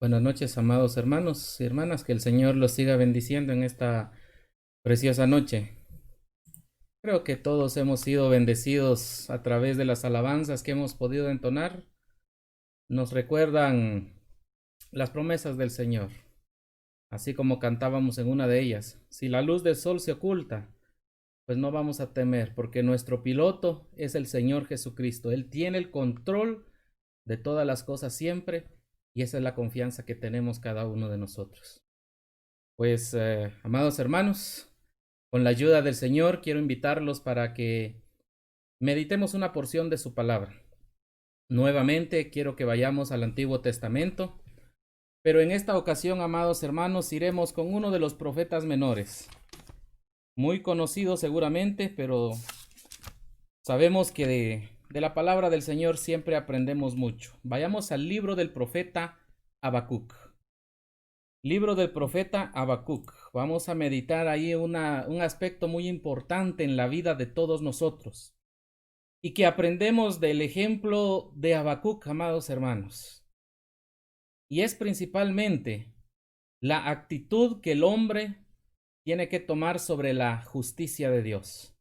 Buenas noches, amados hermanos y hermanas, que el Señor los siga bendiciendo en esta preciosa noche. Creo que todos hemos sido bendecidos a través de las alabanzas que hemos podido entonar. Nos recuerdan las promesas del Señor, así como cantábamos en una de ellas. Si la luz del sol se oculta, pues no vamos a temer, porque nuestro piloto es el Señor Jesucristo. Él tiene el control de todas las cosas siempre, y esa es la confianza que tenemos cada uno de nosotros. Pues, amados hermanos, con la ayuda del Señor, quiero invitarlos para que meditemos una porción de su palabra. Nuevamente, quiero que vayamos al Antiguo Testamento, pero en esta ocasión, amados hermanos, iremos con uno de los profetas menores, muy conocido seguramente, pero sabemos que de la palabra del Señor siempre aprendemos mucho. Vayamos al libro del profeta Habacuc. Libro del profeta Habacuc. Vamos a meditar ahí un aspecto muy importante en la vida de todos nosotros y que aprendemos del ejemplo de Habacuc, amados hermanos. Y es principalmente la actitud que el hombre tiene que tomar sobre la justicia de Dios.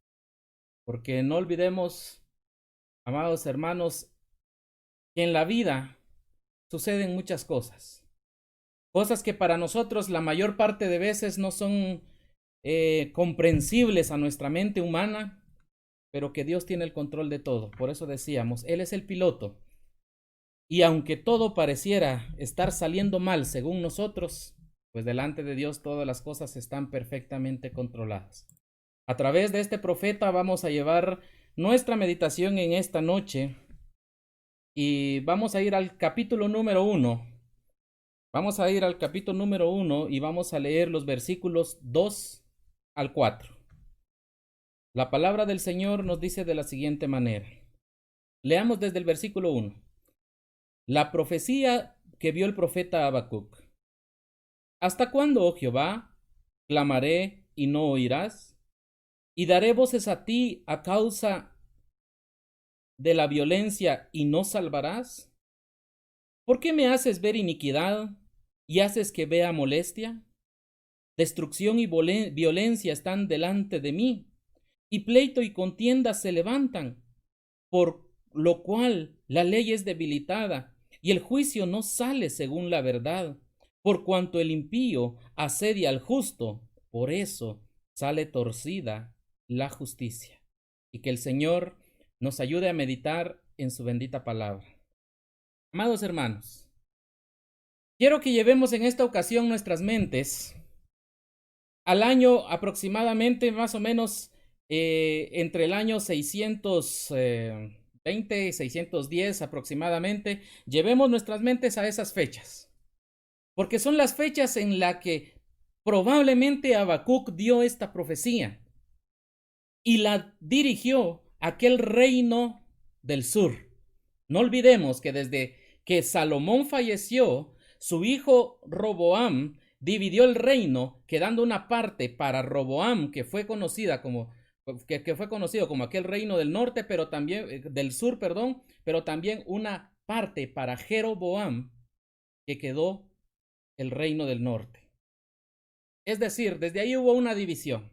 Porque no olvidemos, amados hermanos, que en la vida suceden muchas cosas. Cosas que para nosotros la mayor parte de veces no son comprensibles a nuestra mente humana, pero que Dios tiene el control de todo. Por eso decíamos, Él es el piloto. Y aunque todo pareciera estar saliendo mal según nosotros, pues delante de Dios todas las cosas están perfectamente controladas. A través de este profeta vamos a llevar nuestra meditación en esta noche y vamos a ir al capítulo número 1. Vamos a ir al capítulo número 1 y vamos a leer los versículos 2 al 4. La palabra del Señor nos dice de la siguiente manera. Leamos desde el versículo 1. La profecía que vio el profeta Habacuc. ¿Hasta cuándo, oh Jehová, clamaré y no oirás? ¿Y daré voces a ti a causa de la violencia y no salvarás? ¿Por qué me haces ver iniquidad y haces que vea molestia? Destrucción y violencia están delante de mí, y pleito y contienda se levantan, por lo cual la ley es debilitada, y el juicio no sale según la verdad. Por cuanto el impío asedia al justo, por eso sale torcida la justicia. Y que el Señor nos ayude a meditar en su bendita palabra. Amados hermanos, quiero que llevemos en esta ocasión nuestras mentes al año aproximadamente, más o menos, entre el año 620 y 610 aproximadamente, llevemos nuestras mentes a esas fechas, porque son las fechas en las que probablemente Habacuc dio esta profecía y la dirigió a aquel reino del sur. No olvidemos que desde que Salomón falleció, su hijo Roboam dividió el reino, quedando una parte para Roboam, que fue conocido como aquel reino del norte, pero también del sur, perdón, pero también una parte para Jeroboam, que quedó el reino del norte. Es decir, desde ahí hubo una división.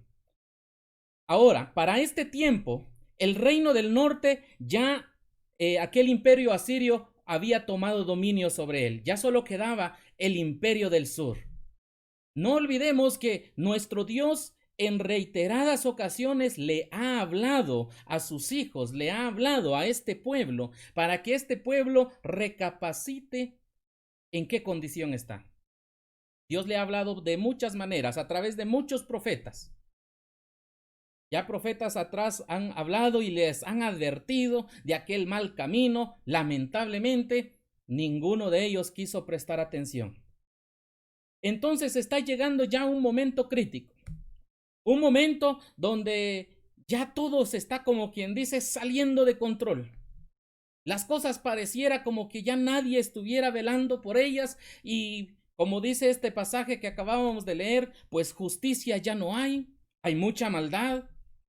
Ahora, para este tiempo, el reino del norte ya aquel imperio asirio había tomado dominio sobre él. Ya solo quedaba el imperio del sur. No olvidemos que nuestro Dios en reiteradas ocasiones le ha hablado a sus hijos, le ha hablado a este pueblo para que este pueblo recapacite en qué condición está. Dios le ha hablado de muchas maneras, a través de muchos profetas. Ya profetas atrás han hablado y les han advertido de aquel mal camino. Lamentablemente, ninguno de ellos quiso prestar atención. Entonces está llegando ya un momento crítico. Un momento donde ya todo se está, como quien dice, saliendo de control. Las cosas pareciera como que ya nadie estuviera velando por ellas y, como dice este pasaje que acabábamos de leer, pues justicia ya no hay mucha maldad.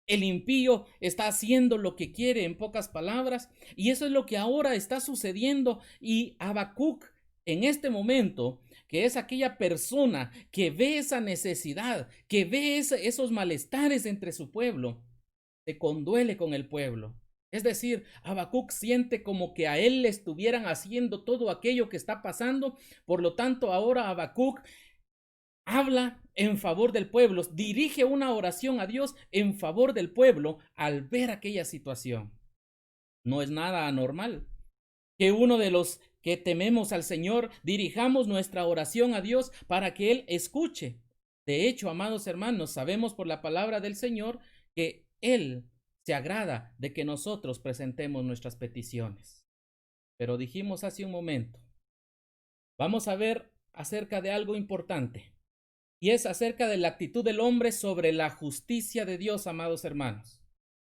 El impío está haciendo lo que quiere, en pocas palabras, y eso es lo que ahora está sucediendo. Y Habacuc en este momento, que es aquella persona que ve esa necesidad, que ve esos malestares entre su pueblo, se conduele con el pueblo. Es decir, Habacuc siente como que a él le estuvieran haciendo todo aquello que está pasando. Por lo tanto, ahora Habacuc habla en favor del pueblo, dirige una oración a Dios en favor del pueblo al ver aquella situación. No es nada anormal que uno de los que tememos al Señor dirijamos nuestra oración a Dios para que Él escuche. De hecho, amados hermanos, sabemos por la palabra del Señor que Él se agrada de que nosotros presentemos nuestras peticiones. Pero dijimos hace un momento, vamos a ver acerca de algo importante, y es acerca de la actitud del hombre sobre la justicia de Dios, amados hermanos.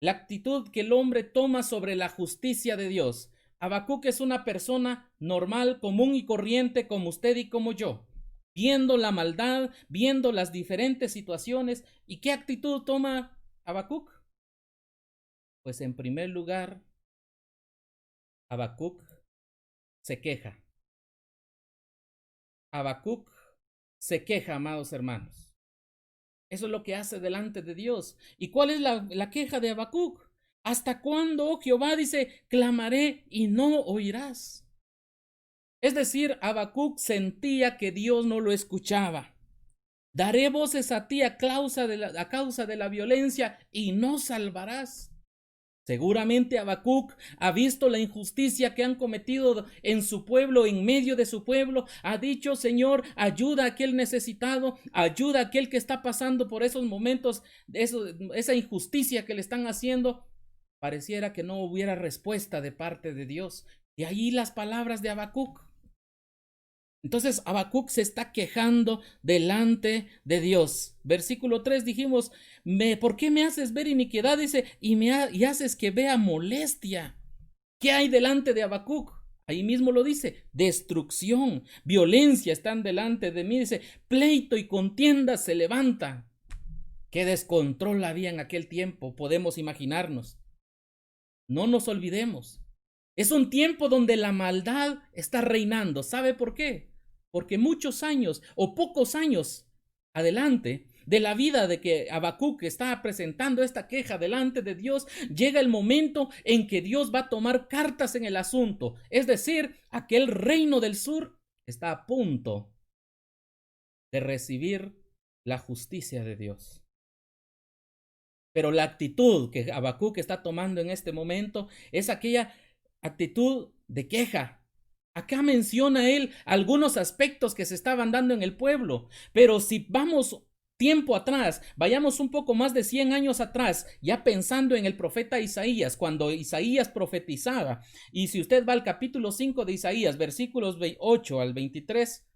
La actitud que el hombre toma sobre la justicia de Dios. Habacuc es una persona normal, común y corriente como usted y como yo, viendo la maldad, viendo las diferentes situaciones. ¿Y qué actitud toma Habacuc? Pues en primer lugar, Habacuc se queja. Habacuc se queja, amados hermanos. Eso es lo que hace delante de Dios. ¿Y cuál es la queja de Habacuc? ¿Hasta cuándo, oh Jehová? Dice, clamaré y no oirás. Es decir, Habacuc sentía que Dios no lo escuchaba. Daré voces a ti a causa de la violencia y no salvarás. Seguramente Habacuc ha visto la injusticia que han cometido en su pueblo, en medio de su pueblo. Ha dicho, Señor, ayuda a aquel necesitado, ayuda a aquel que está pasando por esos momentos, esa injusticia que le están haciendo. Pareciera que no hubiera respuesta de parte de Dios. De ahí las palabras de Habacuc. Entonces Habacuc se está quejando delante de Dios. Versículo 3 dijimos, ¿por qué me haces ver iniquidad? Dice, y haces que vea molestia. ¿Qué hay delante de Habacuc? Ahí mismo lo dice, destrucción, violencia están delante de mí. Dice, pleito y contienda se levanta. ¿Qué descontrol había en aquel tiempo? Podemos imaginarnos. No nos olvidemos. Es un tiempo donde la maldad está reinando. ¿Sabe por qué? Porque muchos años o pocos años adelante de la vida de que Habacuc está presentando esta queja delante de Dios, llega el momento en que Dios va a tomar cartas en el asunto. Es decir, aquel reino del sur está a punto de recibir la justicia de Dios. Pero la actitud que Habacuc está tomando en este momento es aquella actitud de queja. Acá menciona él algunos aspectos que se estaban dando en el pueblo, pero si vamos tiempo atrás, vayamos un poco más de 100 años atrás, ya pensando en el profeta Isaías, cuando Isaías profetizaba, y si usted va al capítulo 5 de Isaías, versículos 8 al 23,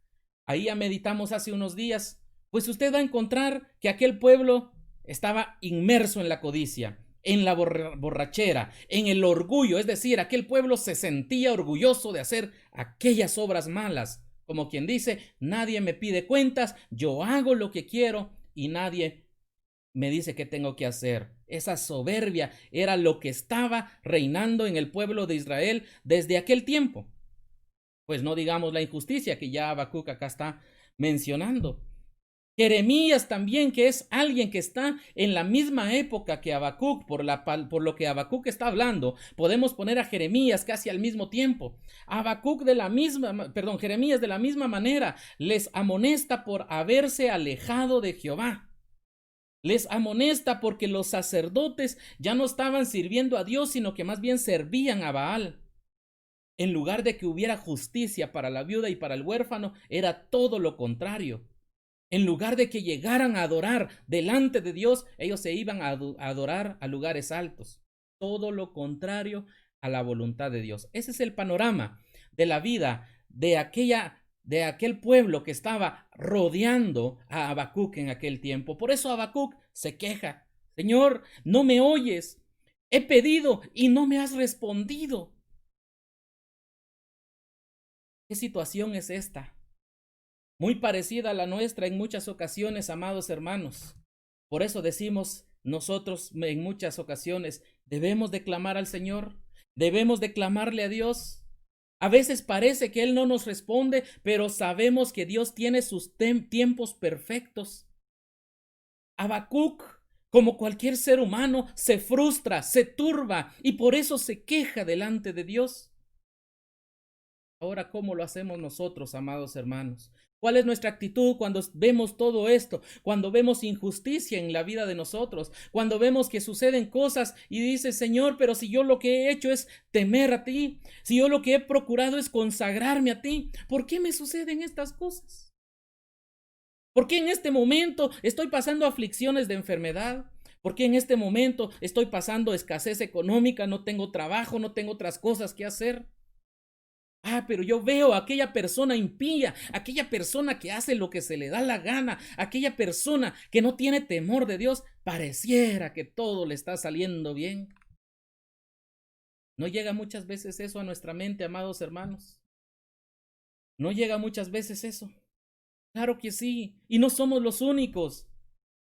ahí ya meditamos hace unos días, pues usted va a encontrar que aquel pueblo estaba inmerso en la codicia, en la borrachera, en el orgullo, es decir, aquel pueblo se sentía orgulloso de hacer aquellas obras malas, como quien dice, nadie me pide cuentas, yo hago lo que quiero y nadie me dice qué tengo que hacer. Esa soberbia era lo que estaba reinando en el pueblo de Israel desde aquel tiempo. Pues no digamos la injusticia que ya Habacuc acá está mencionando. Jeremías también, que es alguien que está en la misma época que Habacuc, por lo que Habacuc está hablando, podemos poner a Jeremías casi al mismo tiempo. Jeremías de la misma manera les amonesta por haberse alejado de Jehová. Les amonesta porque los sacerdotes ya no estaban sirviendo a Dios, sino que más bien servían a Baal. En lugar de que hubiera justicia para la viuda y para el huérfano, era todo lo contrario. En lugar de que llegaran a adorar delante de Dios, ellos se iban a adorar a lugares altos. Todo lo contrario a la voluntad de Dios. Ese es el panorama de la vida de aquel pueblo que estaba rodeando a Habacuc en aquel tiempo. Por eso Habacuc se queja. Señor, no me oyes. He pedido y no me has respondido. ¿Qué situación es esta? Muy parecida a la nuestra en muchas ocasiones, amados hermanos. Por eso decimos nosotros en muchas ocasiones, debemos de clamar al Señor, debemos de clamarle a Dios. A veces parece que Él no nos responde, pero sabemos que Dios tiene sus tiempos perfectos. Habacuc, como cualquier ser humano, se frustra, se turba y por eso se queja delante de Dios. Ahora, ¿cómo lo hacemos nosotros, amados hermanos? ¿Cuál es nuestra actitud cuando vemos todo esto? Cuando vemos injusticia en la vida de nosotros, cuando vemos que suceden cosas y dices, Señor, pero si yo lo que he hecho es temer a ti, si yo lo que he procurado es consagrarme a ti, ¿por qué me suceden estas cosas? ¿Por qué en este momento estoy pasando aflicciones de enfermedad? ¿Por qué en este momento estoy pasando escasez económica? No tengo trabajo, no tengo otras cosas que hacer. Pero yo veo a aquella persona impía, aquella persona que hace lo que se le da la gana, aquella persona que no tiene temor de Dios, pareciera que todo le está saliendo bien. ¿No llega muchas veces eso a nuestra mente, amados hermanos? ¿No llega muchas veces eso? Claro que sí, y no somos los únicos.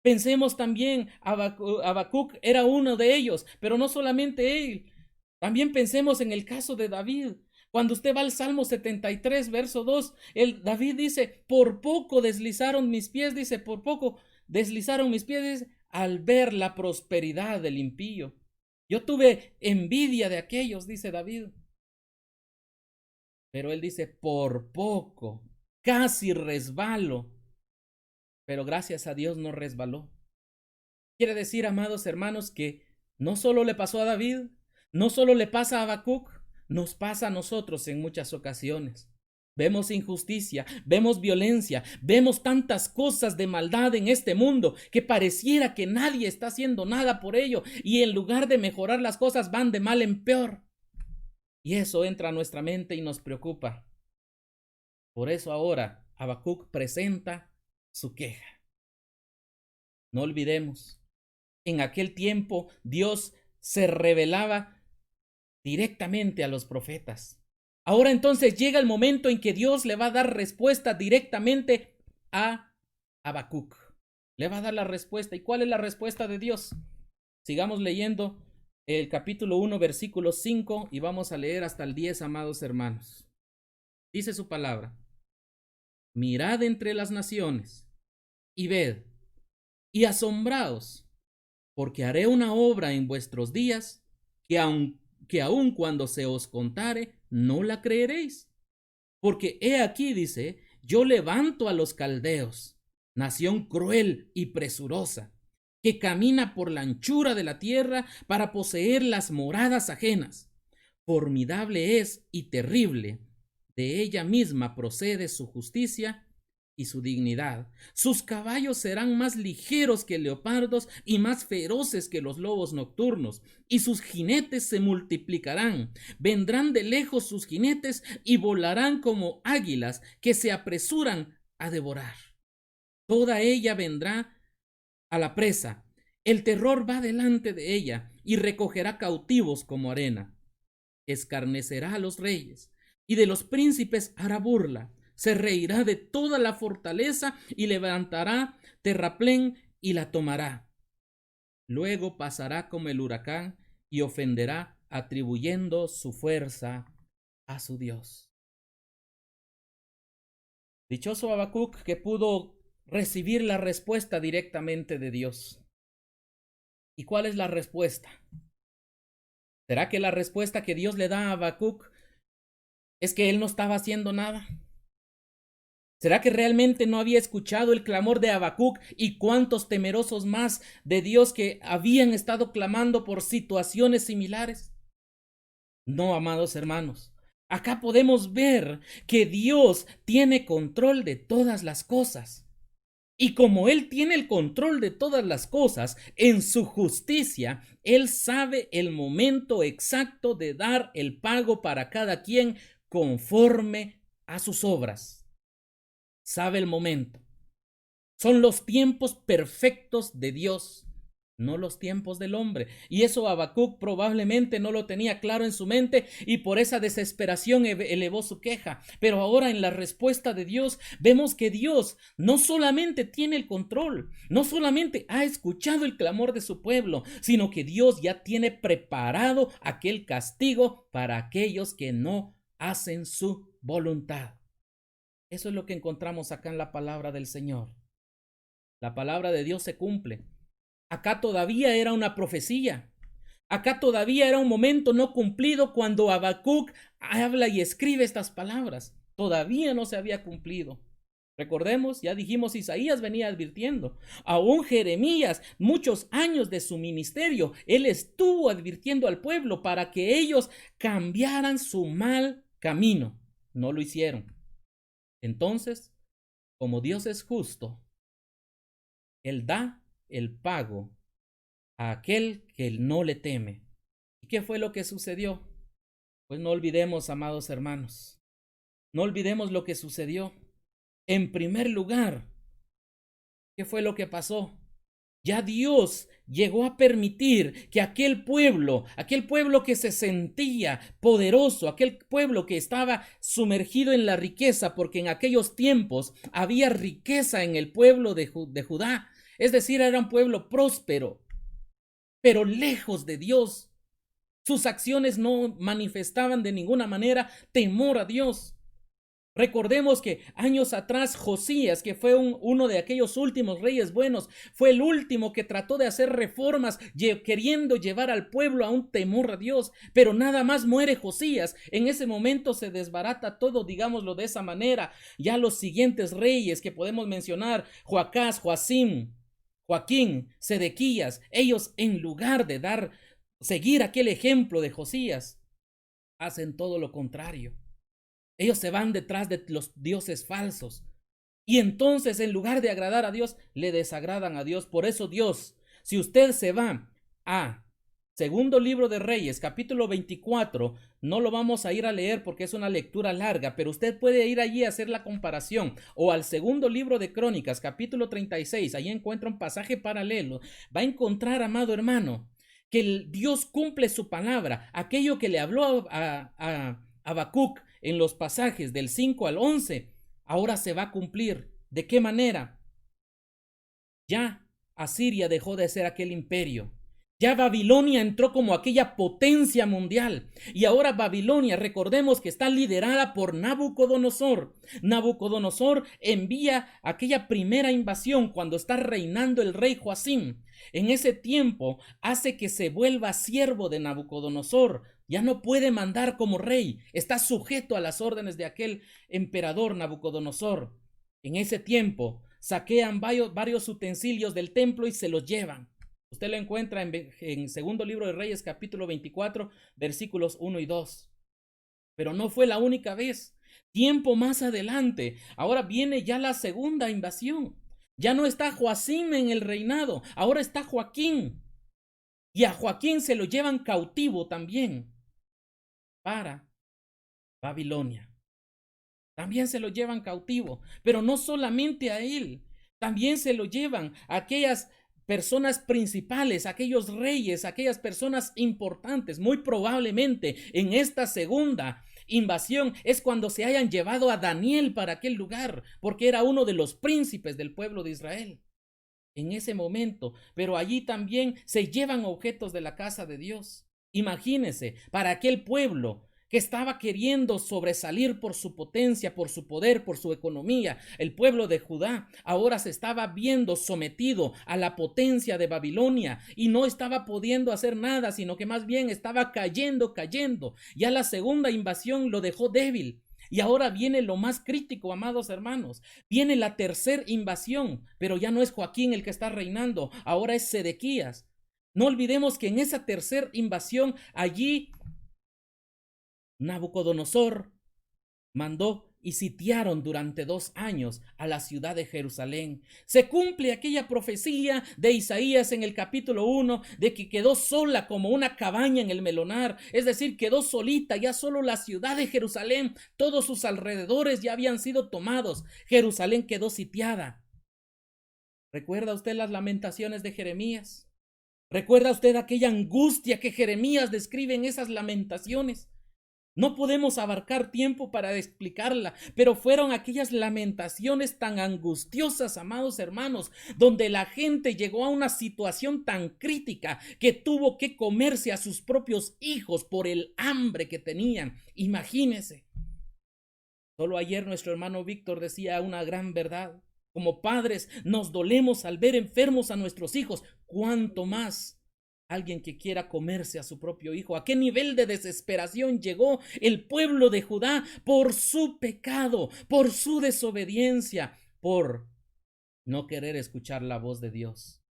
Pensemos también, Habacuc era uno de ellos, pero no solamente él. También pensemos en el caso de David. Cuando usted va al Salmo 73, verso 2, David dice, por poco deslizaron mis pies, dice, por poco deslizaron mis pies, dice, al ver la prosperidad del impío. Yo tuve envidia de aquellos, dice David. Pero él dice, por poco, casi resbalo. Pero gracias a Dios no resbaló. Quiere decir, amados hermanos, que no solo le pasó a David, no solo le pasa a Habacuc, nos pasa a nosotros en muchas ocasiones. Vemos injusticia, vemos violencia, vemos tantas cosas de maldad en este mundo que pareciera que nadie está haciendo nada por ello y en lugar de mejorar las cosas van de mal en peor. Y eso entra a nuestra mente y nos preocupa. Por eso ahora Habacuc presenta su queja. No olvidemos, en aquel tiempo Dios se revelaba directamente a los profetas. Ahora entonces llega el momento en que Dios le va a dar respuesta directamente a Habacuc. Le va a dar la respuesta. ¿Y cuál es la respuesta de Dios? Sigamos leyendo el capítulo 1, versículo 5 y vamos a leer hasta el 10, amados hermanos. Dice su palabra: mirad entre las naciones y ved y asombraos, porque haré una obra en vuestros días que aun cuando se os contare, no la creeréis. Porque he aquí, dice, yo levanto a los caldeos, nación cruel y presurosa, que camina por la anchura de la tierra para poseer las moradas ajenas. Formidable es y terrible, de ella misma procede su justicia y su dignidad. Sus caballos serán más ligeros que leopardos y más feroces que los lobos nocturnos, y sus jinetes se multiplicarán. Vendrán de lejos sus jinetes y volarán como águilas que se apresuran a devorar. Toda ella vendrá a la presa. El terror va delante de ella y recogerá cautivos como arena. Escarnecerá a los reyes y de los príncipes hará burla. Se reirá de toda la fortaleza y levantará terraplén y la tomará. Luego pasará como el huracán y ofenderá, atribuyendo su fuerza a su Dios. Dichoso Habacuc que pudo recibir la respuesta directamente de Dios. ¿Y cuál es la respuesta? ¿Será que la respuesta que Dios le da a Habacuc es que él no estaba haciendo nada? ¿Será que realmente no había escuchado el clamor de Habacuc y cuántos temerosos más de Dios que habían estado clamando por situaciones similares? No, amados hermanos. Acá podemos ver que Dios tiene control de todas las cosas. Y como Él tiene el control de todas las cosas, en su justicia, Él sabe el momento exacto de dar el pago para cada quien conforme a sus obras. Sabe el momento. Son los tiempos perfectos de Dios, no los tiempos del hombre. Y eso Habacuc probablemente no lo tenía claro en su mente y por esa desesperación elevó su queja. Pero ahora en la respuesta de Dios vemos que Dios no solamente tiene el control, no solamente ha escuchado el clamor de su pueblo, sino que Dios ya tiene preparado aquel castigo para aquellos que no hacen su voluntad. Eso es lo que encontramos acá en la palabra del Señor. La palabra de Dios se cumple. Acá todavía era una profecía. Acá todavía era un momento no cumplido cuando Habacuc habla y escribe estas palabras. Todavía no se había cumplido. Recordemos, ya dijimos, Isaías venía advirtiendo. Aún Jeremías, muchos años de su ministerio, él estuvo advirtiendo al pueblo para que ellos cambiaran su mal camino. No lo hicieron. Entonces, como Dios es justo, Él da el pago a aquel que no le teme. ¿Y qué fue lo que sucedió? Pues no olvidemos, amados hermanos, no olvidemos lo que sucedió. En primer lugar, ¿qué fue lo que pasó? Ya Dios llegó a permitir que aquel pueblo que se sentía poderoso, aquel pueblo que estaba sumergido en la riqueza, porque en aquellos tiempos había riqueza en el pueblo de Judá, es decir, era un pueblo próspero, pero lejos de Dios. Sus acciones no manifestaban de ninguna manera temor a Dios. Recordemos que años atrás Josías, que fue uno de aquellos últimos reyes buenos, fue el último que trató de hacer reformas queriendo llevar al pueblo a un temor a Dios, pero nada más muere Josías. En ese momento se desbarata todo, digámoslo de esa manera. Ya los siguientes reyes que podemos mencionar, Joacás, Joacim, Joaquín, Sedequías, ellos en lugar de seguir aquel ejemplo de Josías, hacen todo lo contrario. Ellos se van detrás de los dioses falsos. Y entonces, en lugar de agradar a Dios, le desagradan a Dios. Por eso Dios, si usted se va a segundo libro de Reyes, capítulo 24, no lo vamos a ir a leer porque es una lectura larga, pero usted puede ir allí a hacer la comparación. O al segundo libro de Crónicas, capítulo 36, ahí encuentra un pasaje paralelo. Va a encontrar, amado hermano, que Dios cumple su palabra. Aquello que le habló a Habacuc en los pasajes del 5 al 11, ahora se va a cumplir. ¿De qué manera? Ya Asiria dejó de ser aquel imperio. Ya Babilonia entró como aquella potencia mundial. Y ahora Babilonia, recordemos que está liderada por Nabucodonosor. Nabucodonosor envía aquella primera invasión cuando está reinando el rey Joacim. En ese tiempo hace que se vuelva siervo de Nabucodonosor. Ya no puede mandar como rey, está sujeto a las órdenes de aquel emperador Nabucodonosor. En ese tiempo saquean varios utensilios del templo y se los llevan. Usted lo encuentra en segundo libro de Reyes, capítulo 24, versículos 1 y 2. Pero no fue la única vez. Tiempo más adelante, ahora viene ya la segunda invasión. Ya no está Joacim en el reinado, ahora está Joaquín. Y a Joaquín se lo llevan cautivo también para Babilonia. También se lo llevan cautivo, pero no solamente a él, también se lo llevan a aquellas personas principales, aquellos reyes, aquellas personas importantes. Muy probablemente en esta segunda invasión es cuando se hayan llevado a Daniel para aquel lugar, porque era uno de los príncipes del pueblo de Israel en ese momento, pero allí también se llevan objetos de la casa de Dios. Imagínese, para aquel pueblo que estaba queriendo sobresalir por su potencia, por su poder, por su economía, el pueblo de Judá ahora se estaba viendo sometido a la potencia de Babilonia y no estaba pudiendo hacer nada, sino que más bien estaba cayendo. Ya la segunda invasión lo dejó débil. Y ahora viene lo más crítico, amados hermanos. Viene la tercera invasión, pero ya no es Joaquín el que está reinando, ahora es Sedequías. No olvidemos que en esa tercera invasión, allí Nabucodonosor mandó y sitiaron durante 2 años a la ciudad de Jerusalén. Se cumple aquella profecía de Isaías en el capítulo 1 de que quedó sola como una cabaña en el melonar, es decir, quedó solita, ya solo la ciudad de Jerusalén, todos sus alrededores ya habían sido tomados, Jerusalén quedó sitiada. ¿Recuerda usted las lamentaciones de Jeremías? ¿Recuerda usted aquella angustia que Jeremías describe en esas lamentaciones? No podemos abarcar tiempo para explicarla, pero fueron aquellas lamentaciones tan angustiosas, amados hermanos, donde la gente llegó a una situación tan crítica que tuvo que comerse a sus propios hijos por el hambre que tenían. Imagínense. Solo ayer nuestro hermano Víctor decía una gran verdad. Como padres nos dolemos al ver enfermos a nuestros hijos. ¿Cuánto más alguien que quiera comerse a su propio hijo? ¿A qué nivel de desesperación llegó el pueblo de Judá por su pecado, por su desobediencia, por no querer escuchar la voz de Dios?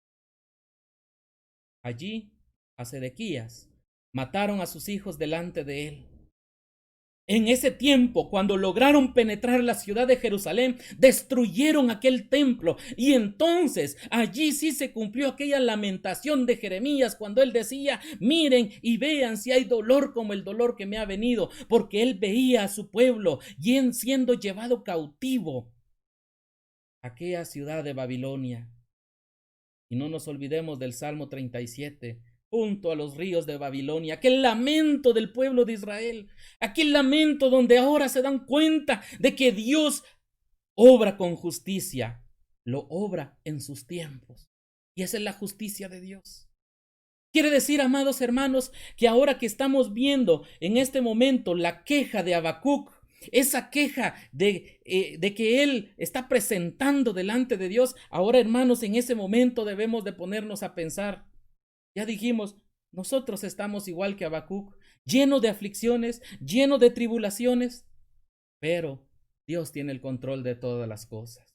Allí, a Sedequías, mataron a sus hijos delante de él. En ese tiempo, cuando lograron penetrar la ciudad de Jerusalén, destruyeron aquel templo, y entonces allí sí se cumplió aquella lamentación de Jeremías cuando él decía: miren y vean si hay dolor como el dolor que me ha venido, porque él veía a su pueblo siendo llevado cautivo a aquella ciudad de Babilonia. Y no nos olvidemos del Salmo 37, junto a los ríos de Babilonia, aquel lamento del pueblo de Israel, aquel lamento donde ahora se dan cuenta de que Dios obra con justicia, lo obra en sus tiempos, y esa es la justicia de Dios. Quiere decir, amados hermanos, que ahora que estamos viendo en este momento la queja de Habacuc, esa queja de que él está presentando delante de Dios, ahora, hermanos, en ese momento debemos de ponernos a pensar. Ya dijimos, nosotros estamos igual que Habacuc, lleno de aflicciones, lleno de tribulaciones, pero Dios tiene el control de todas las cosas.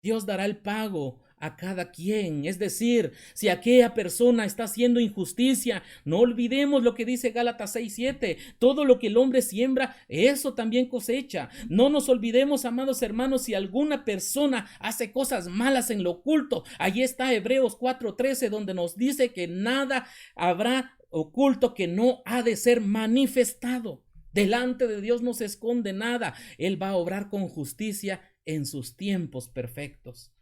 Dios dará el pago a cada quien. Es decir, si aquella persona está haciendo injusticia, no olvidemos lo que dice Gálatas 6:7. Todo lo que el hombre siembra, eso también cosecha. No nos olvidemos, amados hermanos, si alguna persona hace cosas malas en lo oculto. Allí está Hebreos 4:13, donde nos dice que nada habrá oculto que no ha de ser manifestado. Delante de Dios no se esconde nada. Él va a obrar con justicia en sus tiempos perfectos.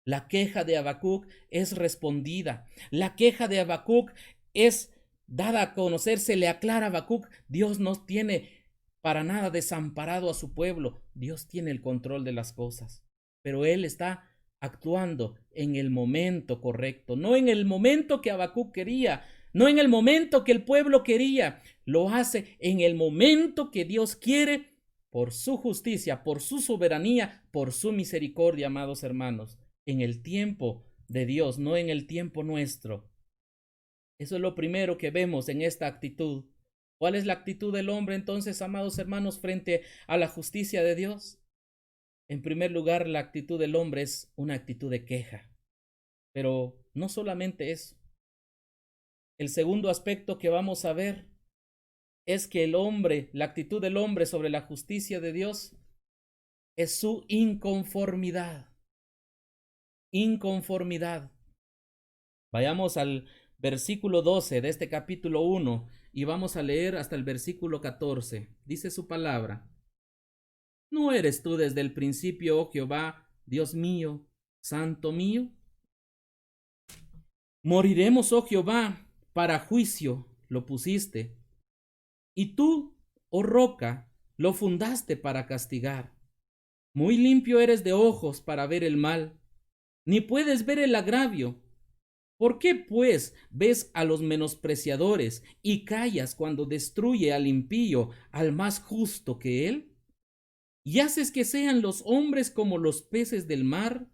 La queja de Habacuc es respondida. La queja de Habacuc es dada a conocer. Se le aclara a Habacuc: Dios no tiene para nada desamparado a su pueblo. Dios tiene el control de las cosas, pero Él está actuando en el momento correcto, no en el momento que Habacuc quería, no en el momento que el pueblo quería. Lo hace en el momento que Dios quiere, por su justicia, por su soberanía, por su misericordia, amados hermanos, en el tiempo de Dios, no en el tiempo nuestro. Eso es lo primero que vemos en esta actitud. ¿Cuál es la actitud del hombre entonces, amados hermanos, frente a la justicia de Dios? En primer lugar, la actitud del hombre es una actitud de queja. Pero no solamente eso. El segundo aspecto que vamos a ver es que la actitud del hombre sobre la justicia de Dios es su inconformidad. Inconformidad. Vayamos al versículo 12 de este capítulo 1 y vamos a leer hasta el versículo 14. Dice su palabra: ¿No eres tú desde el principio, oh Jehová, Dios mío, santo mío? Moriremos, oh Jehová, para juicio lo pusiste, y tú, oh roca, lo fundaste para castigar. Muy limpio eres de ojos para ver el mal, ni puedes ver el agravio. ¿Por qué, pues, ves a los menospreciadores y callas cuando destruye al impío, al más justo que él? ¿Y haces que sean los hombres como los peces del mar,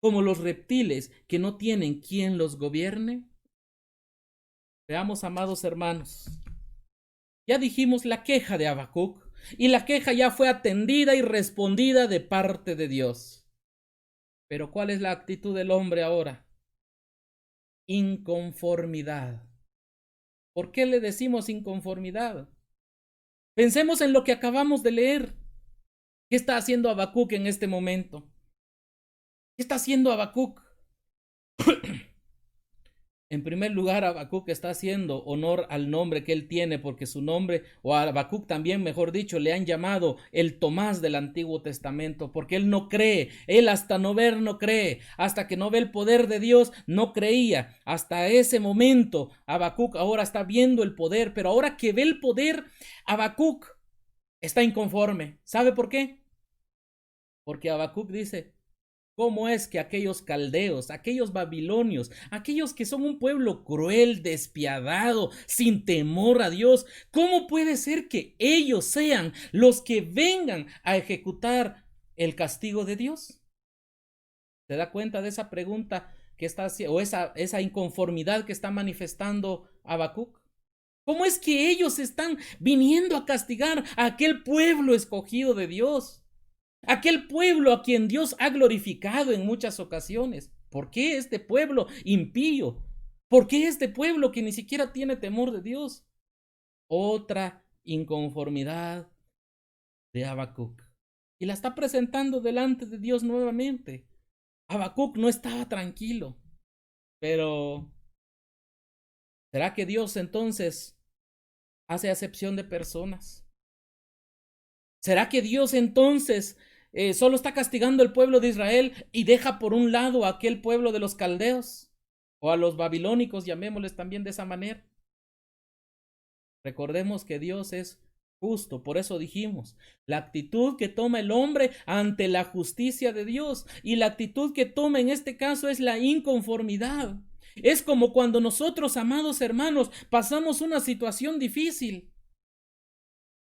como los reptiles que no tienen quien los gobierne? Veamos, amados hermanos. Ya dijimos la queja de Habacuc, y la queja ya fue atendida y respondida de parte de Dios. Pero ¿cuál es la actitud del hombre ahora? Inconformidad. ¿Por qué le decimos inconformidad? Pensemos en lo que acabamos de leer. ¿Qué está haciendo Habacuc en este momento? ¿Qué está haciendo Habacuc? En primer lugar, Habacuc está haciendo honor al nombre que él tiene, porque su nombre, o a Habacuc también, mejor dicho, le han llamado el Tomás del Antiguo Testamento, porque él no cree, él hasta no ver no cree, hasta que no ve el poder de Dios no creía. Hasta ese momento Habacuc ahora está viendo el poder, pero ahora que ve el poder, Habacuc está inconforme. ¿Sabe por qué? Porque Habacuc dice: ¿Cómo es que aquellos caldeos, aquellos babilonios, aquellos que son un pueblo cruel, despiadado, sin temor a Dios, cómo puede ser que ellos sean los que vengan a ejecutar el castigo de Dios? ¿Se da cuenta de esa pregunta que está haciendo, o esa inconformidad que está manifestando Habacuc? ¿Cómo es que ellos están viniendo a castigar a aquel pueblo escogido de Dios? Aquel pueblo a quien Dios ha glorificado en muchas ocasiones. ¿Por qué este pueblo impío? ¿Por qué este pueblo que ni siquiera tiene temor de Dios? Otra inconformidad de Habacuc. Y la está presentando delante de Dios nuevamente. Habacuc no estaba tranquilo. Pero, ¿será que Dios entonces hace acepción de personas? ¿Será que Dios entonces solo está castigando al pueblo de Israel y deja por un lado a aquel pueblo de los caldeos? O a los babilónicos, llamémosles también de esa manera. Recordemos que Dios es justo, por eso dijimos, la actitud que toma el hombre ante la justicia de Dios, y la actitud que toma en este caso es la inconformidad. Es como cuando nosotros, amados hermanos, pasamos una situación difícil.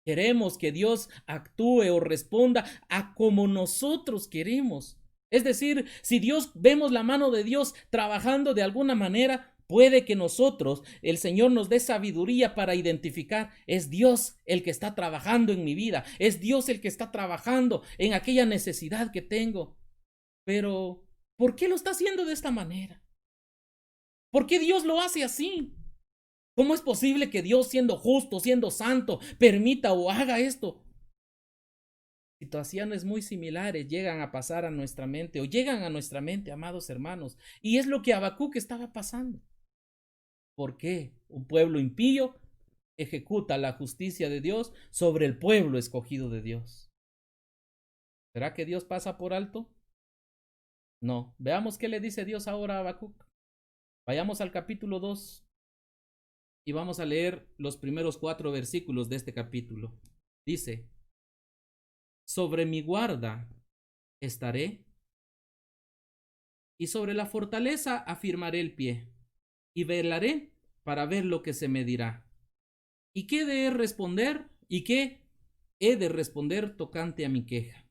Queremos que Dios actúe o responda a como nosotros queremos. Es decir, si Dios vemos la mano de Dios trabajando de alguna manera, puede que nosotros, el Señor nos dé sabiduría para identificar, es Dios el que está trabajando en mi vida, es Dios el que está trabajando en aquella necesidad que tengo. Pero, ¿por qué lo está haciendo de esta manera? ¿Por qué Dios lo hace así? ¿Cómo es posible que Dios, siendo justo, siendo santo, permita o haga esto? Situaciones muy similares llegan a pasar a nuestra mente o llegan a nuestra mente, amados hermanos. Y es lo que Habacuc estaba pasando. ¿Por qué un pueblo impío ejecuta la justicia de Dios sobre el pueblo escogido de Dios? ¿Será que Dios pasa por alto? No. Veamos qué le dice Dios ahora a Habacuc. Vayamos al capítulo 2 y vamos a leer los primeros 4 versículos de este capítulo. Dice: sobre mi guarda estaré, y sobre la fortaleza afirmaré el pie, y velaré para ver lo que se me dirá. ¿Y qué de responder? ¿Y qué he de responder tocante a mi queja?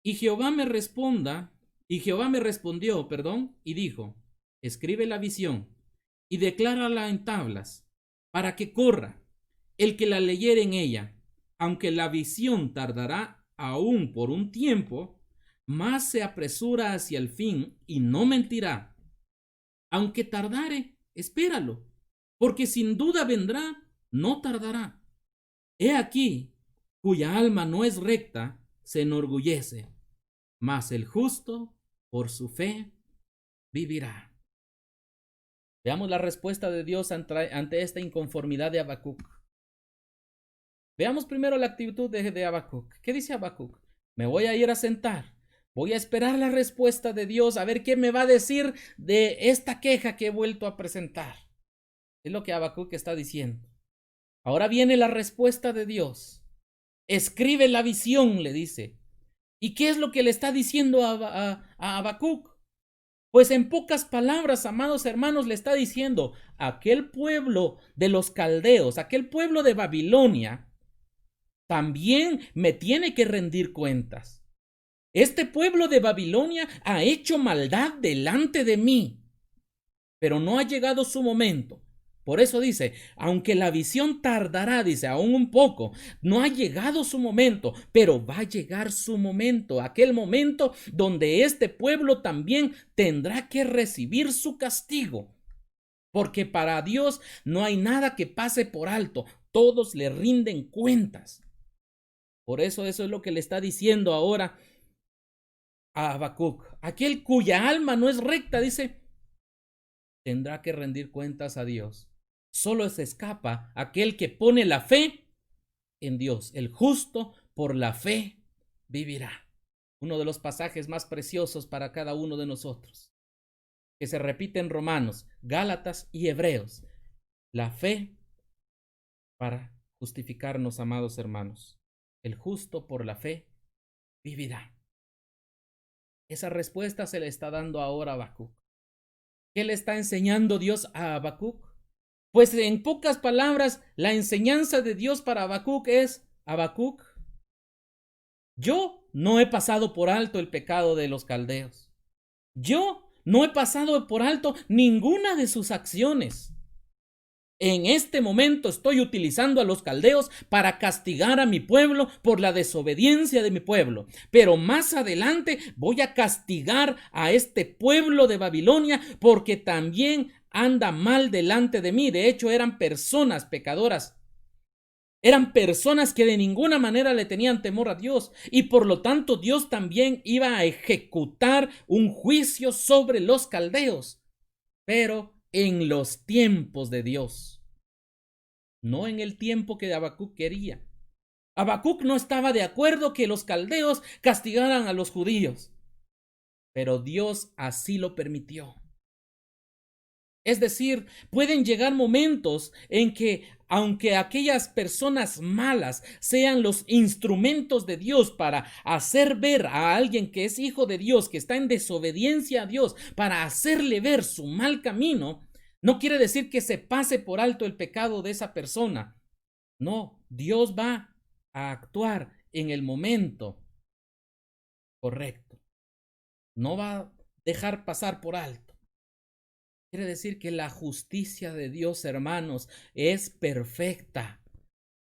Y Jehová me responda, y Jehová me respondió, y dijo: escribe la visión y declárala en tablas, para que corra el que la leyere en ella. Aunque la visión tardará aún por un tiempo, más se apresura hacia el fin y no mentirá. Aunque tardare, espéralo, porque sin duda vendrá, no tardará. He aquí, cuya alma no es recta, se enorgullece, mas el justo por su fe vivirá. Veamos la respuesta de Dios ante esta inconformidad de Habacuc. Veamos primero la actitud de Habacuc. ¿Qué dice Habacuc? Me voy a ir a sentar, voy a esperar la respuesta de Dios, a ver qué me va a decir de esta queja que he vuelto a presentar. Es lo que Habacuc está diciendo. Ahora viene la respuesta de Dios. Escribe la visión, le dice. ¿Y qué es lo que le está diciendo a Habacuc? Pues en pocas palabras, amados hermanos, le está diciendo: aquel pueblo de los caldeos, aquel pueblo de Babilonia, también me tiene que rendir cuentas. Este pueblo de Babilonia ha hecho maldad delante de mí, pero no ha llegado su momento. Por eso dice, aunque la visión tardará, dice, aún un poco, no ha llegado su momento, pero va a llegar su momento, aquel momento donde este pueblo también tendrá que recibir su castigo. Porque para Dios no hay nada que pase por alto, todos le rinden cuentas. Por eso es lo que le está diciendo ahora a Habacuc. Aquel cuya alma no es recta, dice, tendrá que rendir cuentas a Dios. Solo se escapa aquel que pone la fe en Dios. El justo por la fe vivirá. Uno de los pasajes más preciosos para cada uno de nosotros, que se repite en Romanos, Gálatas y Hebreos. La fe para justificarnos, amados hermanos. El justo por la fe vivirá. Esa respuesta se le está dando ahora a Habacuc. ¿Qué le está enseñando Dios a Habacuc? Pues en pocas palabras, la enseñanza de Dios para Habacuc es: Habacuc, yo no he pasado por alto el pecado de los caldeos. Yo no he pasado por alto ninguna de sus acciones. En este momento estoy utilizando a los caldeos para castigar a mi pueblo por la desobediencia de mi pueblo. Pero más adelante voy a castigar a este pueblo de Babilonia porque también anda mal delante de mí. De hecho, eran personas pecadoras. Eran personas que de ninguna manera le tenían temor a Dios, y por lo tanto Dios también iba a ejecutar un juicio sobre los caldeos, pero en los tiempos de Dios, no en el tiempo que Habacuc quería. Habacuc no estaba de acuerdo que los caldeos castigaran a los judíos, pero Dios así lo permitió. Es decir, pueden llegar momentos en que, aunque aquellas personas malas sean los instrumentos de Dios para hacer ver a alguien que es hijo de Dios, que está en desobediencia a Dios, para hacerle ver su mal camino, no quiere decir que se pase por alto el pecado de esa persona. No, Dios va a actuar en el momento correcto. No va a dejar pasar por alto. Quiere decir que la justicia de Dios, hermanos, es perfecta.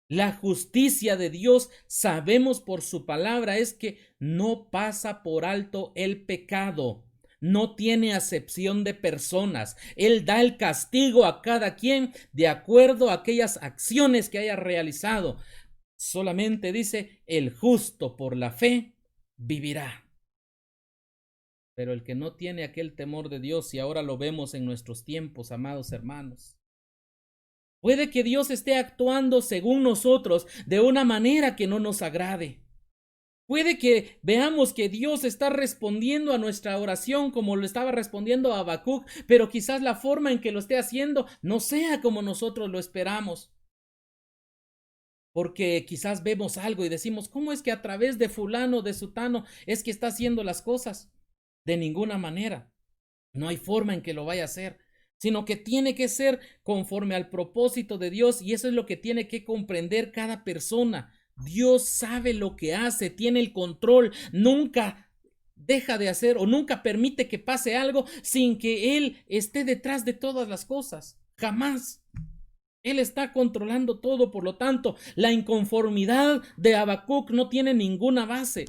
La justicia de Dios, sabemos por su palabra, es que no pasa por alto el pecado. No tiene acepción de personas. Él da el castigo a cada quien de acuerdo a aquellas acciones que haya realizado. Solamente dice: el justo por la fe vivirá. Pero el que no tiene aquel temor de Dios, y ahora lo vemos en nuestros tiempos, amados hermanos, puede que Dios esté actuando según nosotros de una manera que no nos agrade. Puede que veamos que Dios está respondiendo a nuestra oración como lo estaba respondiendo a Habacuc, pero quizás la forma en que lo esté haciendo no sea como nosotros lo esperamos. Porque quizás vemos algo y decimos: ¿cómo es que a través de fulano, de sutano, es que está haciendo las cosas? De ninguna manera. No hay forma en que lo vaya a hacer, sino que tiene que ser conforme al propósito de Dios, y eso es lo que tiene que comprender cada persona. Dios sabe lo que hace, tiene el control, nunca deja de hacer o nunca permite que pase algo sin que Él esté detrás de todas las cosas. Jamás. Él está controlando todo, por lo tanto, la inconformidad de Habacuc no tiene ninguna base.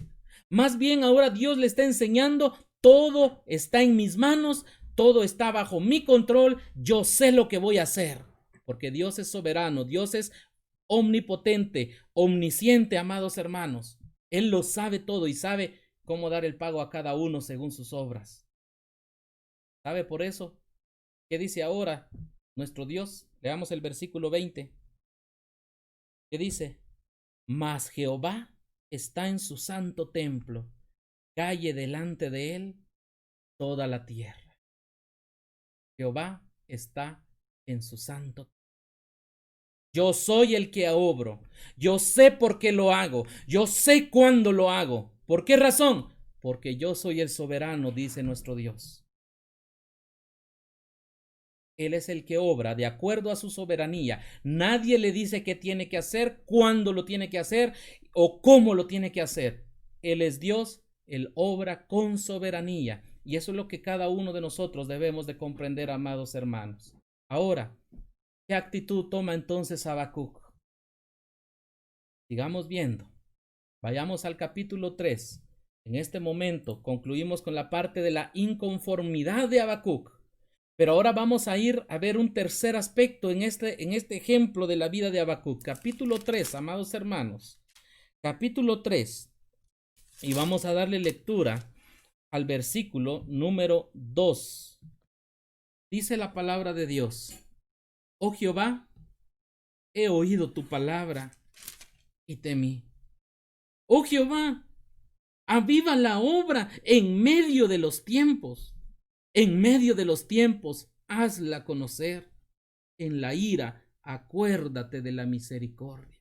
Más bien ahora Dios le está enseñando: todo está en mis manos, todo está bajo mi control, yo sé lo que voy a hacer. Porque Dios es soberano, Dios es omnipotente, omnisciente, amados hermanos. Él lo sabe todo y sabe cómo dar el pago a cada uno según sus obras. ¿Sabe por eso? ¿Qué dice ahora nuestro Dios? Leamos el versículo 20, que dice: mas Jehová está en su santo templo, calle delante de él toda la tierra. Jehová está en su santo templo. Yo soy el que obro, yo sé por qué lo hago, yo sé cuándo lo hago. ¿Por qué razón? Porque yo soy el soberano, dice nuestro Dios. Él es el que obra de acuerdo a su soberanía. Nadie le dice qué tiene que hacer, cuándo lo tiene que hacer o cómo lo tiene que hacer. Él es Dios, Él obra con soberanía. Y eso es lo que cada uno de nosotros debemos de comprender, amados hermanos. Ahora, ¿qué actitud toma entonces Habacuc? Sigamos viendo. Vayamos al capítulo 3. En este momento concluimos con la parte de la inconformidad de Habacuc. Pero ahora vamos a ir a ver un tercer aspecto en este ejemplo de la vida de Habacuc. Capítulo 3, amados hermanos. Capítulo 3. Y vamos a darle lectura al versículo número 2. Dice la palabra de Dios: oh Jehová, he oído tu palabra y temí. Oh Jehová, aviva la obra en medio de los tiempos. En medio de los tiempos, hazla conocer. En la ira, acuérdate de la misericordia.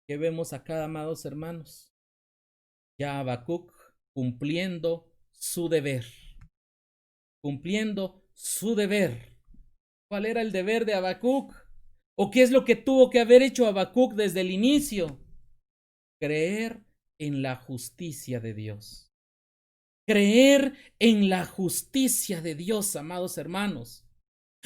¿Qué vemos acá, amados hermanos? Ya Habacuc cumpliendo su deber. Cumpliendo su deber. ¿Cuál era el deber de Habacuc? ¿O qué es lo que tuvo que haber hecho Habacuc desde el inicio? Creer en la justicia de Dios. Creer en la justicia de Dios, amados hermanos.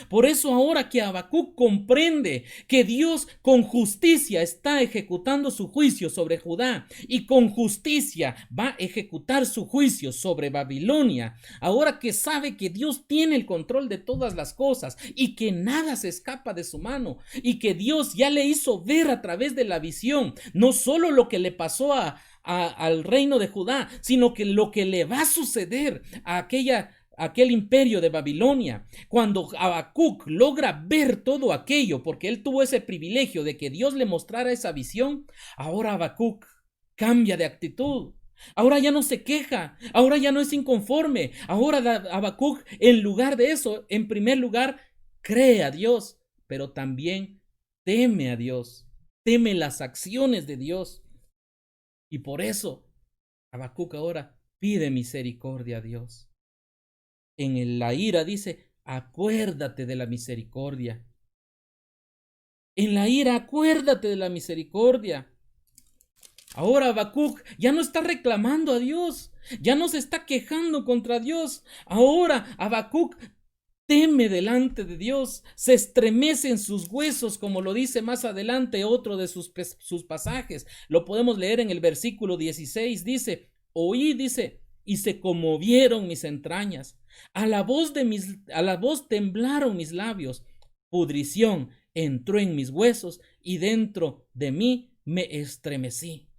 Por eso ahora que Habacuc comprende que Dios con justicia está ejecutando su juicio sobre Judá y con justicia va a ejecutar su juicio sobre Babilonia, ahora que sabe que Dios tiene el control de todas las cosas y que nada se escapa de su mano y que Dios ya le hizo ver a través de la visión no solo lo que le pasó al reino de Judá, sino que lo que le va a suceder a aquel imperio de Babilonia. Cuando Habacuc logra ver todo aquello, porque él tuvo ese privilegio de que Dios le mostrara esa visión, ahora Habacuc cambia de actitud. Ahora ya no se queja, ahora ya no es inconforme. Ahora Habacuc, en lugar de eso, en primer lugar, cree a Dios, pero también teme a Dios, teme las acciones de Dios. Y por eso Habacuc ahora pide misericordia a Dios. En la ira dice, acuérdate de la misericordia. En la ira, acuérdate de la misericordia. Ahora Habacuc ya no está reclamando a Dios, ya no se está quejando contra Dios. Ahora Habacuc teme delante de Dios, se estremece en sus huesos, como lo dice más adelante otro de sus pasajes. Lo podemos leer en el versículo 16, dice, oí, dice, y se conmovieron mis entrañas. A la voz temblaron mis labios. Pudrición entró en mis huesos y dentro de mí me estremecí.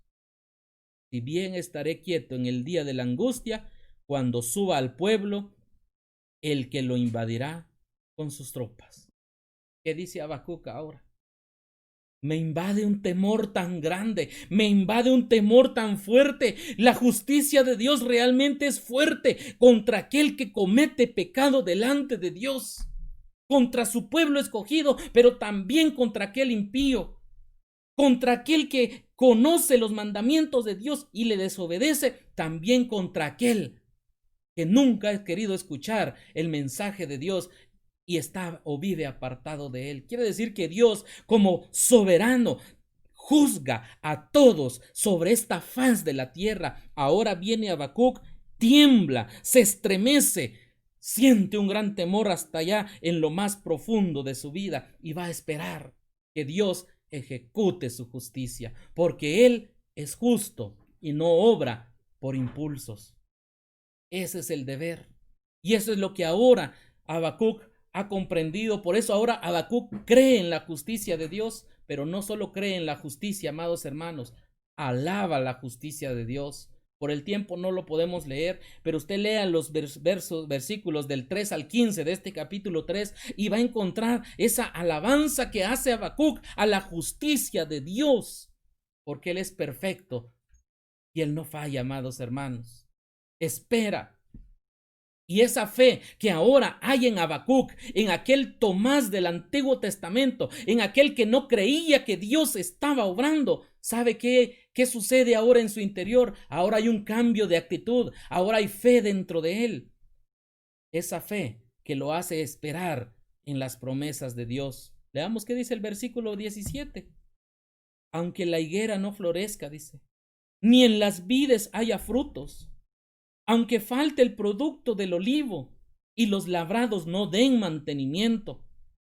Si bien estaré quieto en el día de la angustia, cuando suba al pueblo el que lo invadirá con sus tropas. ¿Qué dice Habacuc ahora? Me invade un temor tan grande, me invade un temor tan fuerte. La justicia de Dios realmente es fuerte contra aquel que comete pecado delante de Dios, contra su pueblo escogido, pero también contra aquel impío, contra aquel que conoce los mandamientos de Dios y le desobedece, también contra aquel que nunca ha querido escuchar el mensaje de Dios y está o vive apartado de él. Quiere decir que Dios, como soberano, juzga a todos sobre esta faz de la tierra. Ahora viene Habacuc, tiembla, se estremece, siente un gran temor hasta allá en lo más profundo de su vida y va a esperar que Dios ejecute su justicia, porque Él es justo y no obra por impulsos. Ese es el deber. Y eso es lo que ahora Habacuc ha comprendido. Por eso ahora Habacuc cree en la justicia de Dios, pero no solo cree en la justicia, amados hermanos, alaba la justicia de Dios. Por el tiempo no lo podemos leer, pero usted lea los versículos del 3 al 15 de este capítulo 3 y va a encontrar esa alabanza que hace Habacuc a la justicia de Dios, porque Él es perfecto y Él no falla, amados hermanos. Espera. Y esa fe que ahora hay en Habacuc, en aquel Tomás del Antiguo Testamento, en aquel que no creía que Dios estaba obrando, ¿sabe qué sucede ahora en su interior? Ahora hay un cambio de actitud, ahora hay fe dentro de él. Esa fe que lo hace esperar en las promesas de Dios. Leamos qué dice el versículo 17. Aunque la higuera no florezca, dice, ni en las vides haya frutos, aunque falte el producto del olivo y los labrados no den mantenimiento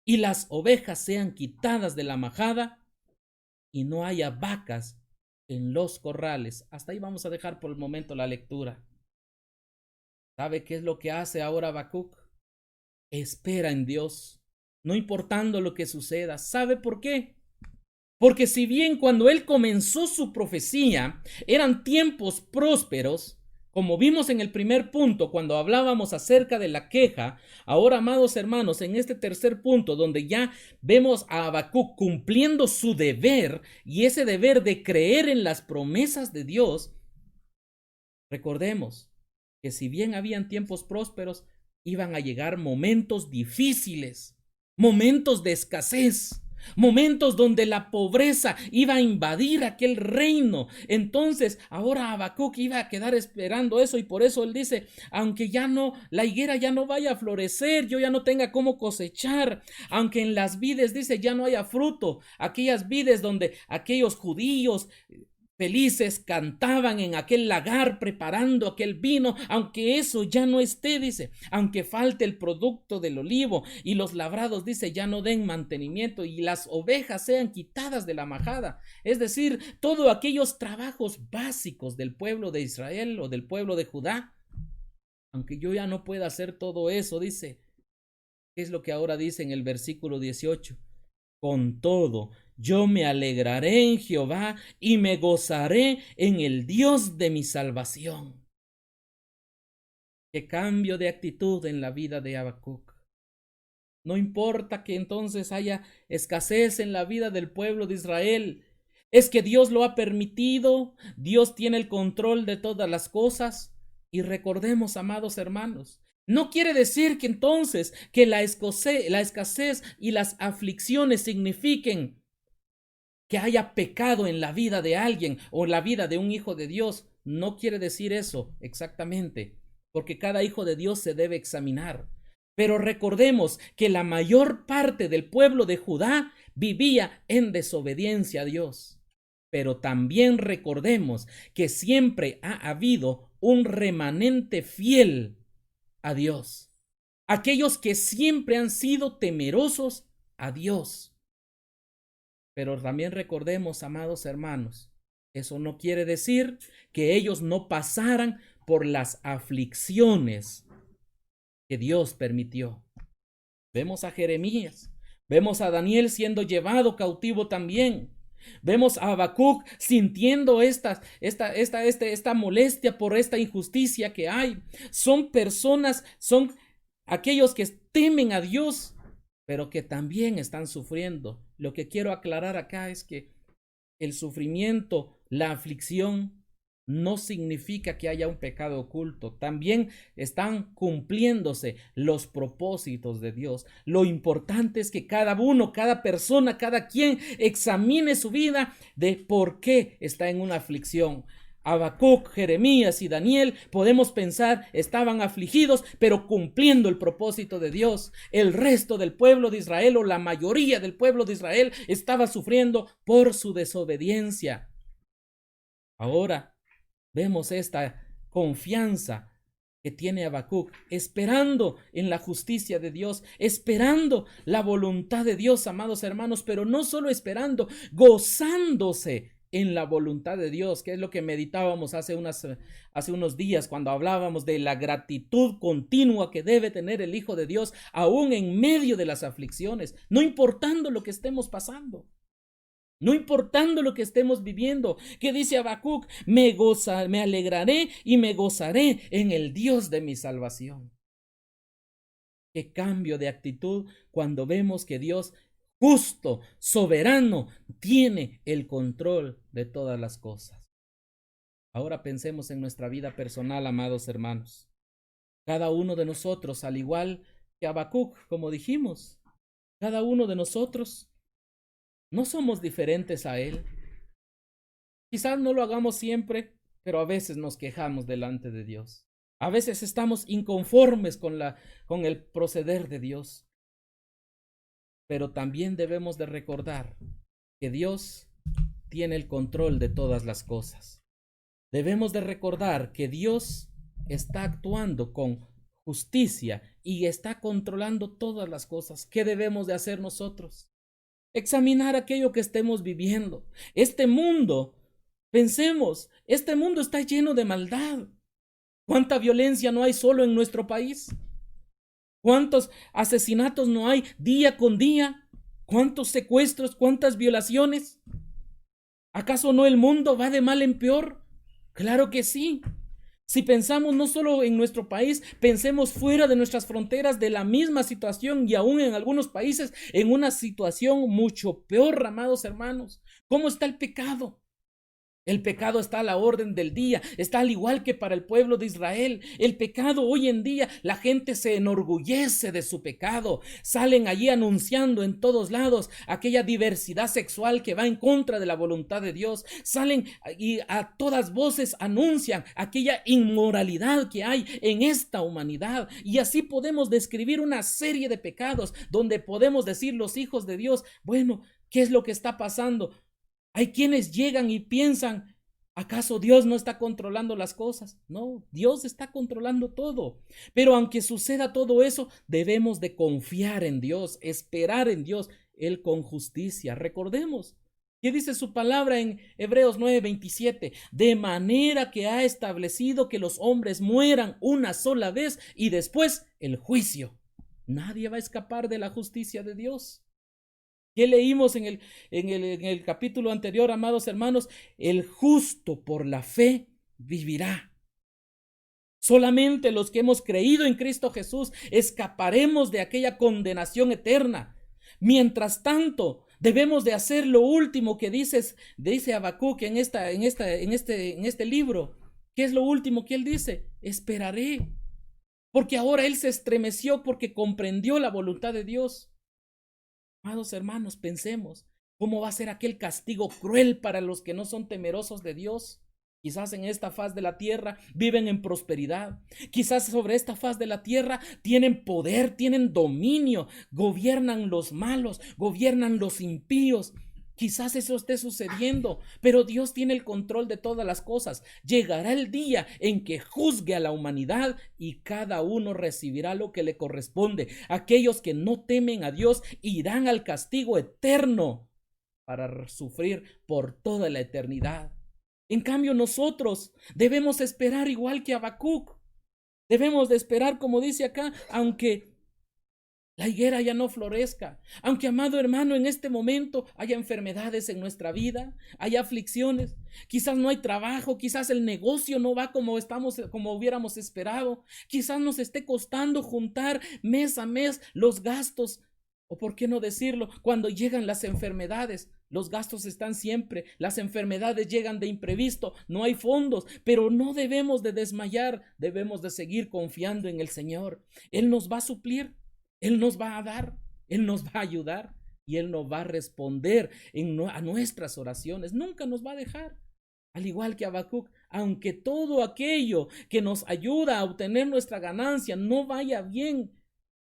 y las ovejas sean quitadas de la majada y no haya vacas en los corrales. Hasta ahí vamos a dejar por el momento la lectura. ¿Sabe qué es lo que hace ahora Habacuc? Espera en Dios, no importando lo que suceda. ¿Sabe por qué? Porque si bien cuando él comenzó su profecía eran tiempos prósperos, como vimos en el primer punto cuando hablábamos acerca de la queja, ahora, amados hermanos, en este tercer punto donde ya vemos a Habacuc cumpliendo su deber y ese deber de creer en las promesas de Dios, recordemos que si bien habían tiempos prósperos, iban a llegar momentos difíciles, momentos de escasez, momentos donde la pobreza iba a invadir aquel reino. Entonces, ahora Habacuc iba a quedar esperando eso, y por eso él dice, aunque ya no, la higuera ya no vaya a florecer, yo ya no tenga cómo cosechar, aunque en las vides, dice, ya no haya fruto, aquellas vides donde aquellos judíos felices cantaban en aquel lagar preparando aquel vino, aunque eso ya no esté, dice, aunque falte el producto del olivo y los labrados, dice, ya no den mantenimiento y las ovejas sean quitadas de la majada, es decir, todos aquellos trabajos básicos del pueblo de Israel o del pueblo de Judá, aunque yo ya no pueda hacer todo eso, dice, ¿qué es lo que ahora dice en el versículo 18? Con todo, yo me alegraré en Jehová y me gozaré en el Dios de mi salvación. Qué cambio de actitud en la vida de Habacuc. No importa que entonces haya escasez en la vida del pueblo de Israel. Es que Dios lo ha permitido. Dios tiene el control de todas las cosas. Y recordemos, amados hermanos, no quiere decir que entonces que la escasez y las aflicciones signifiquen que haya pecado en la vida de alguien o en la vida de un hijo de Dios. No quiere decir eso exactamente, porque cada hijo de Dios se debe examinar. Pero recordemos que la mayor parte del pueblo de Judá vivía en desobediencia a Dios. Pero también recordemos que siempre ha habido un remanente fiel a Dios. Aquellos que siempre han sido temerosos a Dios. Pero también recordemos, amados hermanos, eso no quiere decir que ellos no pasaran por las aflicciones que Dios permitió. Vemos a Jeremías, vemos a Daniel siendo llevado cautivo también. Vemos a Habacuc sintiendo esta molestia por esta injusticia que hay. Son personas, son aquellos que temen a Dios, pero que también están sufriendo. Lo que quiero aclarar acá es que el sufrimiento, la aflicción, no significa que haya un pecado oculto. También están cumpliéndose los propósitos de Dios. Lo importante es que cada uno, cada persona, cada quien examine su vida de por qué está en una aflicción. Habacuc, Jeremías y Daniel, podemos pensar, estaban afligidos, pero cumpliendo el propósito de Dios. El resto del pueblo de Israel, o la mayoría del pueblo de Israel, estaba sufriendo por su desobediencia. Ahora vemos esta confianza que tiene Habacuc, esperando en la justicia de Dios, esperando la voluntad de Dios, amados hermanos, pero no solo esperando, gozándose en la voluntad de Dios, que es lo que meditábamos hace unos días cuando hablábamos de la gratitud continua que debe tener el Hijo de Dios, aún en medio de las aflicciones, no importando lo que estemos pasando. No importando lo que estemos viviendo, que dice Habacuc, me alegraré y me gozaré en el Dios de mi salvación. Qué cambio de actitud cuando vemos que Dios justo, soberano, tiene el control de todas las cosas. Ahora pensemos en nuestra vida personal, amados hermanos. Cada uno de nosotros, al igual que Habacuc, como dijimos, cada uno de nosotros no somos diferentes a Él. Quizás no lo hagamos siempre, pero a veces nos quejamos delante de Dios. A veces estamos inconformes con el proceder de Dios. Pero también debemos de recordar que Dios tiene el control de todas las cosas. Debemos de recordar que Dios está actuando con justicia y está controlando todas las cosas. ¿Qué debemos de hacer nosotros? Examinar aquello que estemos viviendo. Este mundo, pensemos, este mundo está lleno de maldad. ¿Cuánta violencia no hay solo en nuestro país? ¿Cuántos asesinatos no hay día con día? ¿Cuántos secuestros? ¿Cuántas violaciones? ¿Acaso no el mundo va de mal en peor? Claro que sí. Si pensamos no solo en nuestro país, pensemos fuera de nuestras fronteras de la misma situación y aún en algunos países en una situación mucho peor, amados hermanos. ¿Cómo está el pecado? El pecado está a la orden del día, está al igual que para el pueblo de Israel. El pecado hoy en día, la gente se enorgullece de su pecado. Salen allí anunciando en todos lados aquella diversidad sexual que va en contra de la voluntad de Dios. Salen y a todas voces anuncian aquella inmoralidad que hay en esta humanidad. Y así podemos describir una serie de pecados donde podemos decir los hijos de Dios, bueno, ¿qué es lo que está pasando? Hay quienes llegan y piensan, ¿acaso Dios no está controlando las cosas? No, Dios está controlando todo. Pero aunque suceda todo eso, debemos de confiar en Dios, esperar en Dios, Él con justicia. Recordemos, ¿qué dice su palabra en Hebreos 9:27? De manera que ha establecido que los hombres mueran una sola vez y después el juicio. Nadie va a escapar de la justicia de Dios. ¿Qué leímos en el capítulo anterior, amados hermanos? El justo por la fe vivirá. Solamente los que hemos creído en Cristo Jesús escaparemos de aquella condenación eterna. Mientras tanto, debemos de hacer lo último que dice Habacuc en este libro. ¿Qué es lo último que él dice? Esperaré. Porque ahora él se estremeció porque comprendió la voluntad de Dios. Amados hermanos, pensemos, ¿cómo va a ser aquel castigo cruel para los que no son temerosos de Dios? Quizás en esta faz de la tierra viven en prosperidad. Quizás sobre esta faz de la tierra tienen poder, tienen dominio, gobiernan los malos, gobiernan los impíos. Quizás eso esté sucediendo, pero Dios tiene el control de todas las cosas. Llegará el día en que juzgue a la humanidad y cada uno recibirá lo que le corresponde. Aquellos que no temen a Dios irán al castigo eterno para sufrir por toda la eternidad. En cambio, nosotros debemos esperar igual que Habacuc. Debemos de esperar, como dice acá, aunque la higuera ya no florezca, aunque, amado hermano, en este momento haya enfermedades en nuestra vida, haya aflicciones, quizás no hay trabajo, quizás el negocio no va como hubiéramos esperado, quizás nos esté costando juntar mes a mes los gastos, o por qué no decirlo, cuando llegan las enfermedades, los gastos están siempre, las enfermedades llegan de imprevisto, no hay fondos, pero no debemos de desmayar, debemos de seguir confiando en el Señor. Él nos va a suplir. Él nos va a dar, Él nos va a ayudar y Él nos va a responder a nuestras oraciones. Nunca nos va a dejar. Al igual que Habacuc, aunque todo aquello que nos ayuda a obtener nuestra ganancia no vaya bien,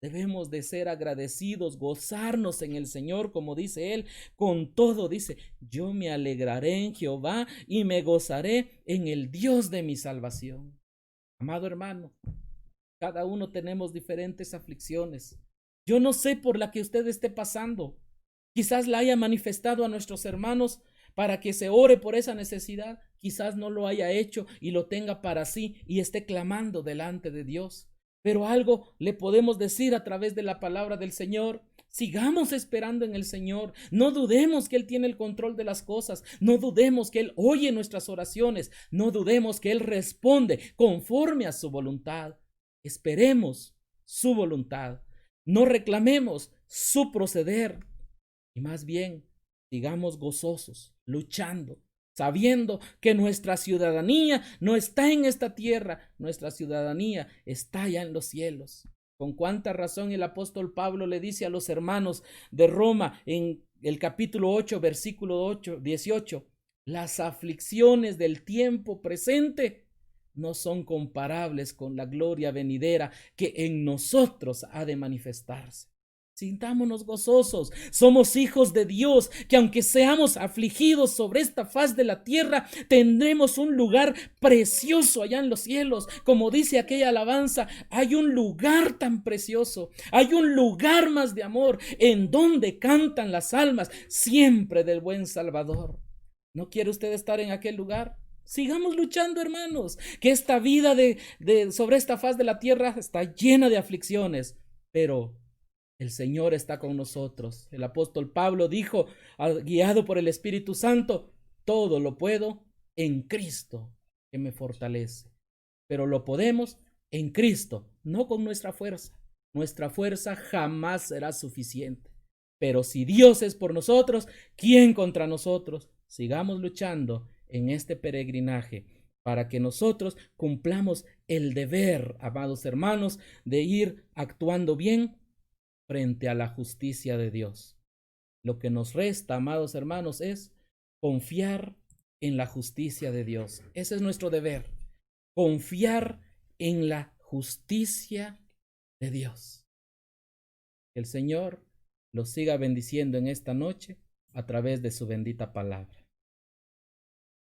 debemos de ser agradecidos, gozarnos en el Señor, como dice Él. Con todo dice, yo me alegraré en Jehová y me gozaré en el Dios de mi salvación. Amado hermano, cada uno tenemos diferentes aflicciones. Yo no sé por la que usted esté pasando. Quizás la haya manifestado a nuestros hermanos para que se ore por esa necesidad. Quizás no lo haya hecho y lo tenga para sí y esté clamando delante de Dios. Pero algo le podemos decir a través de la palabra del Señor. Sigamos esperando en el Señor. No dudemos que Él tiene el control de las cosas. No dudemos que Él oye nuestras oraciones. No dudemos que Él responde conforme a su voluntad. Esperemos su voluntad. No reclamemos su proceder y más bien sigamos gozosos, luchando, sabiendo que nuestra ciudadanía no está en esta tierra, nuestra ciudadanía está allá en los cielos. Con cuánta razón el apóstol Pablo le dice a los hermanos de Roma en el capítulo 8, versículo 18, las aflicciones del tiempo presente no son comparables con la gloria venidera que en nosotros ha de manifestarse. Sintámonos gozosos, somos hijos de Dios, que aunque seamos afligidos sobre esta faz de la tierra, tendremos un lugar precioso allá en los cielos. Como dice aquella alabanza, hay un lugar tan precioso, hay un lugar más de amor, en donde cantan las almas siempre del buen Salvador. ¿No quiere usted estar en aquel lugar? Sigamos luchando, hermanos, que esta vida sobre esta faz de la tierra está llena de aflicciones, pero el Señor está con nosotros. El apóstol Pablo dijo, guiado por el Espíritu Santo, todo lo puedo en Cristo que me fortalece. Pero lo podemos en Cristo, no con nuestra fuerza. Nuestra fuerza jamás será suficiente. Pero si Dios es por nosotros, ¿quién contra nosotros? Sigamos luchando en este peregrinaje para que nosotros cumplamos el deber, amados hermanos, de ir actuando bien frente a la justicia de Dios. Lo que nos resta, amados hermanos, es confiar en la justicia de Dios. Ese es nuestro deber, confiar en la justicia de Dios. Que el Señor los siga bendiciendo en esta noche a través de su bendita palabra.